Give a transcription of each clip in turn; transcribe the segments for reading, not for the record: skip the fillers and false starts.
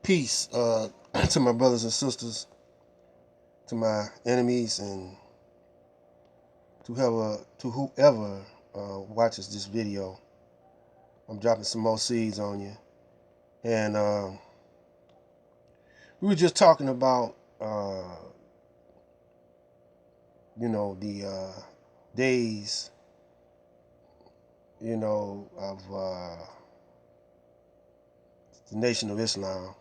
Peace to my brothers and sisters, to my enemies, and to whoever watches this video. I'm dropping some more seeds on you. And we were just talking about, the days, of the Nation of Islam.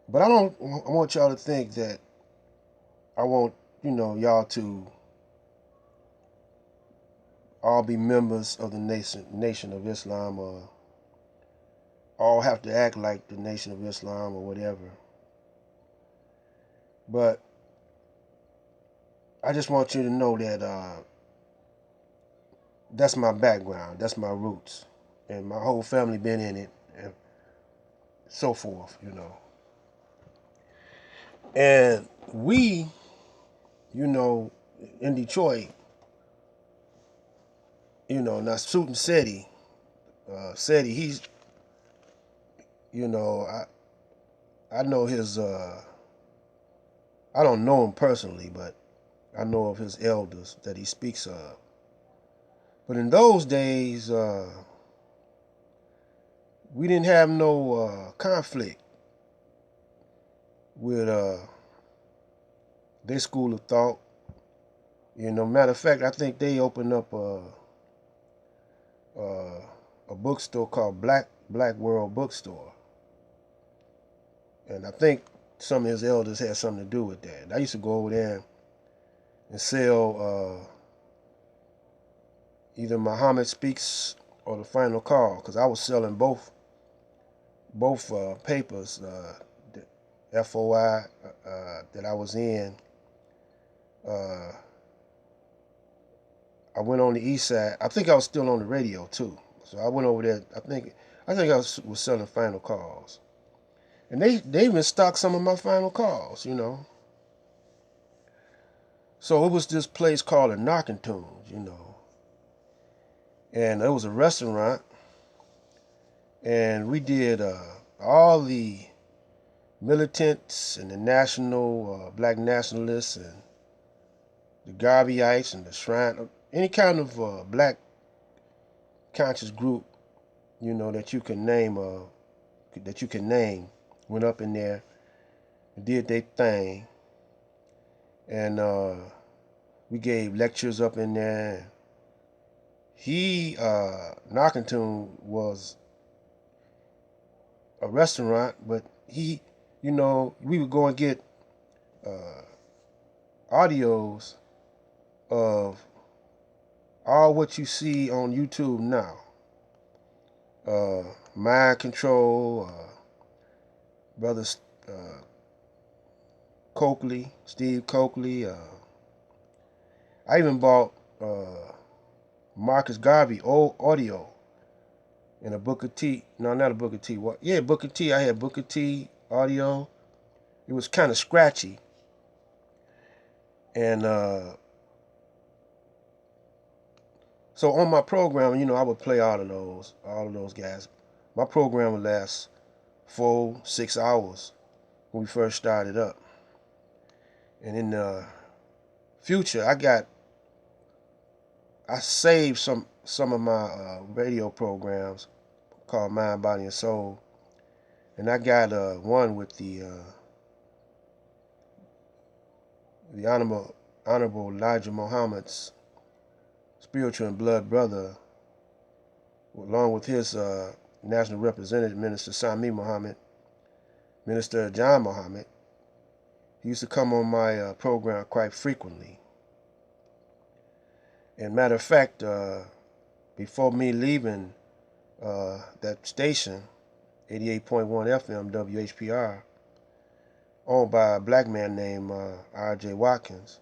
But I want y'all to think that I want, y'all to all be members of the Nation of Islam, or all have to act like the Nation of Islam or whatever. But I just want you to know that that's my background, that's my roots, and my whole family been in it, and so forth. And we, in Detroit, Nasutin Seti, he's, you know, I know his, I don't know him personally, but I know of his elders that he speaks of. But in those days, we didn't have no conflict with their school of thought. Matter of fact, I think they opened up a bookstore called Black World Bookstore, and I think some of his elders had something to do with that. And I used to go over there and sell either Muhammad Speaks or the Final Call, because I was selling both papers, the FOI that I was in. I went on the east side. I think I was still on the radio too. So I went over there. I think I was selling Final Calls, and they even stocked some of my Final Calls. So it was this place called a Knockin' Tunes, and it was a restaurant, and we did all the militants and the national black nationalists and the Garveyites and the Shrine, any kind of black conscious group, that you can name, went up in there and did their thing, and we gave lectures up in there. He Knockington was a restaurant, but we would go and get uh, audios of all what you see on YouTube now. Mind Control, Brother uh, Steve Coakley. I even bought Marcus Garvey old audio and a Booker T. No, not a Booker T. What? Yeah, Booker T. I had Booker T audio. It was kind of scratchy, and so on my program, I would play all of those guys. My program would last 4-6 hours when we first started up, and in the future, I saved some of my radio programs called Mind, Body, and Soul, and I got one with the Honorable Elijah Muhammad's spiritual and blood brother, along with his national representative, Minister Sami Muhammad, Minister John Muhammad. He used to come on my program quite frequently. And matter of fact, before me leaving that station, 88.1 FM WHPR, owned by a black man named R.J. Watkins,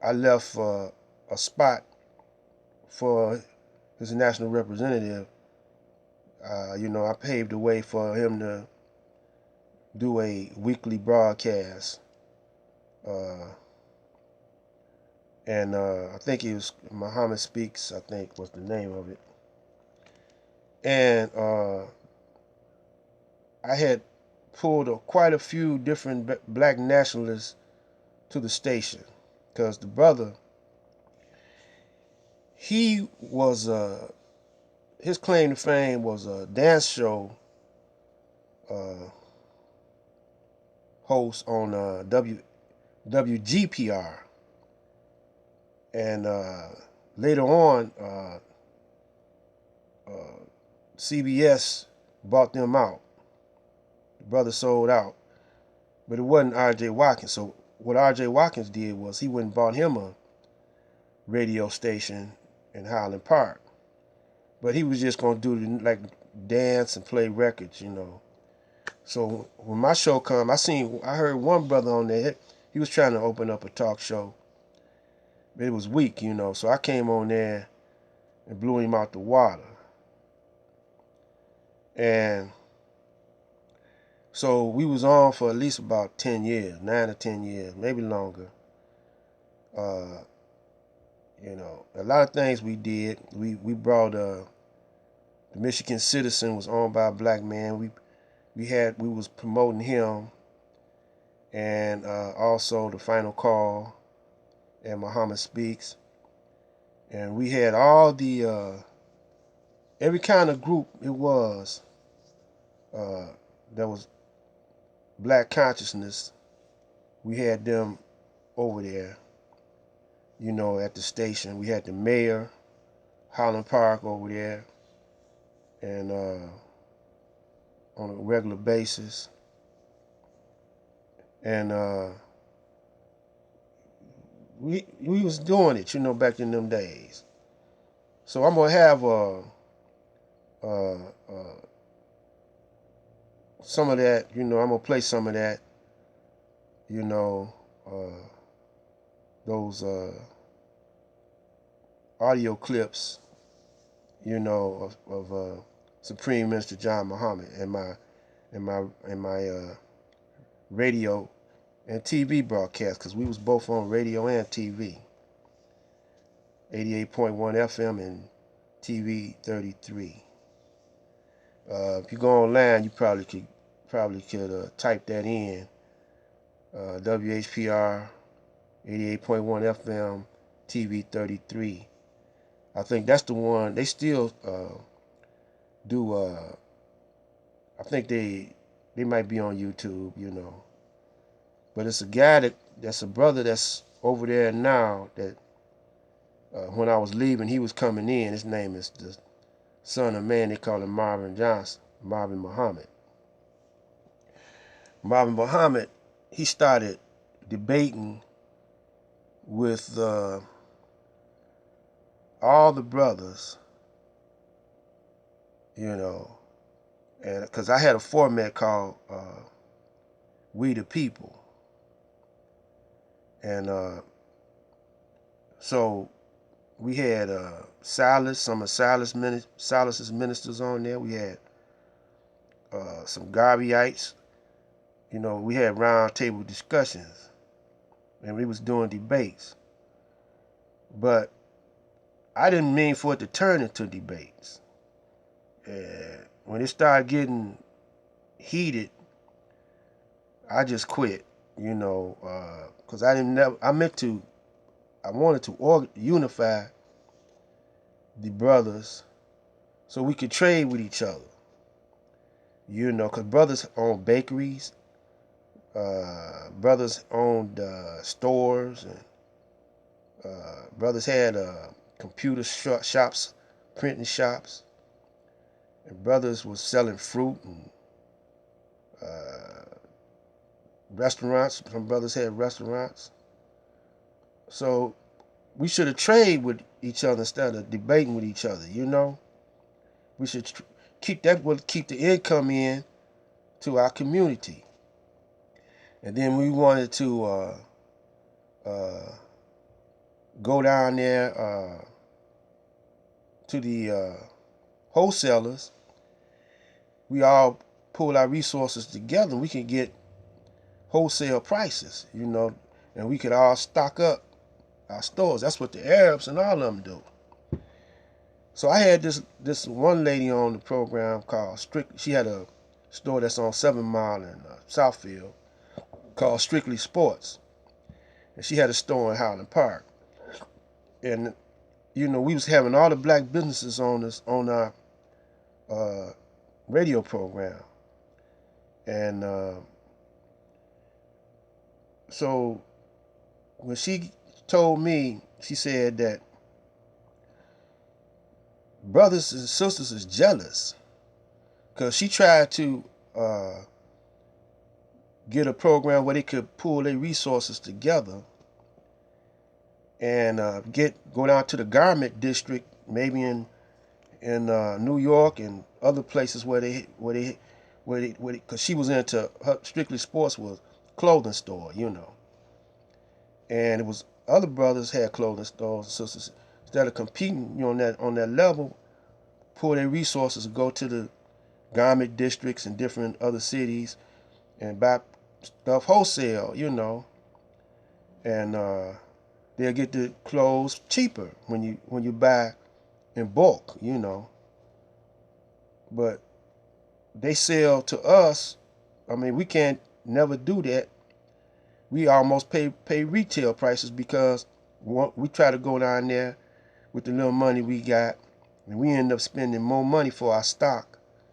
I left a spot for his national representative. I paved the way for him to do a weekly broadcast. And I think it was Muhammad Speaks, I think was the name of it. And I had pulled quite a few different black nationalists to the station, because the brother, he was his claim to fame was a dance show uh, host on WGPR, and later on CBS bought them out. The brother sold out, but it wasn't R.J. Watkins. So what R.J. Watkins did was he went and bought him a radio station in Highland Park, but he was just gonna do like dance and play records, you know. So when my show come, I heard one brother on there. He was trying to open up a talk show, but it was weak, you know. So I came on there and blew him out the water. And so we was on for at least about 10 years, 9 or 10 years, maybe longer. Uh, you know, a lot of things we did. We brought the Michigan Citizen was owned by a black man. We was promoting him, and also the Final Call and Muhammad Speaks, and we had all the every kind of group it was that was black consciousness. We had them over there, you know, at the station. We had the mayor, Highland Park over there, and on a regular basis, and we was doing it, you know, back in them days. So I'm gonna have uh, some of that, you know. I'm gonna play some of that, you know, those audio clips, you know, of Supreme Minister John Muhammad and my radio and TV broadcast, because we was both on radio and TV, 88.1 FM and TV 33. If you go online, you probably could type that in, WHPR 88.1 FM TV 33. I think that's the one. They still do. I think they might be on YouTube, you know. But it's a guy that's a brother that's over there now. That when I was leaving, he was coming in. His name is the son of man. They call him Marvin Johnson, Marvin Muhammad. Marvin Muhammad. He started debating with all the brothers, you know, and because I had a format called We the People, and so we had Silas, some of Silas's ministers on there. We had some Garveyites, you know. We had round table discussions, and we was doing debates, but I didn't mean for it to turn into debates. And when it started getting heated, I just quit, you know, because I wanted to unify the brothers so we could trade with each other, you know, because brothers owned bakeries, brothers owned stores, and brothers had computer shops, printing shops, and brothers was selling fruit, and restaurants. Some brothers had restaurants. So we should have traded with each other instead of debating with each other, you know. We should keep the income in to our community. And then we wanted to go down there to the wholesalers. We all pull our resources together. We can get wholesale prices, you know, and we could all stock up our stores. That's what the Arabs and all of them do. So I had this one lady on the program called She had a store that's on 7 Mile in Southfield called Strictly Sports, and she had a store in Highland Park. And we was having all the black businesses on our uh, radio program, and so when she told me, she said that brothers and sisters is jealous because she tried to get a program where they could pool their resources together and go down to the garment district, maybe in New York and other places because she was into her Strictly Sports was clothing store, and it was other brothers had clothing stores and sisters. Instead of competing, on that level, pull their resources, go to the garment districts in different other cities and buy stuff wholesale, and they'll get the clothes cheaper when you buy in bulk. But they sell to us. I mean, we can't never do that. We almost pay retail prices because we try to go down there with the little money we got, and we end up spending more money for our stock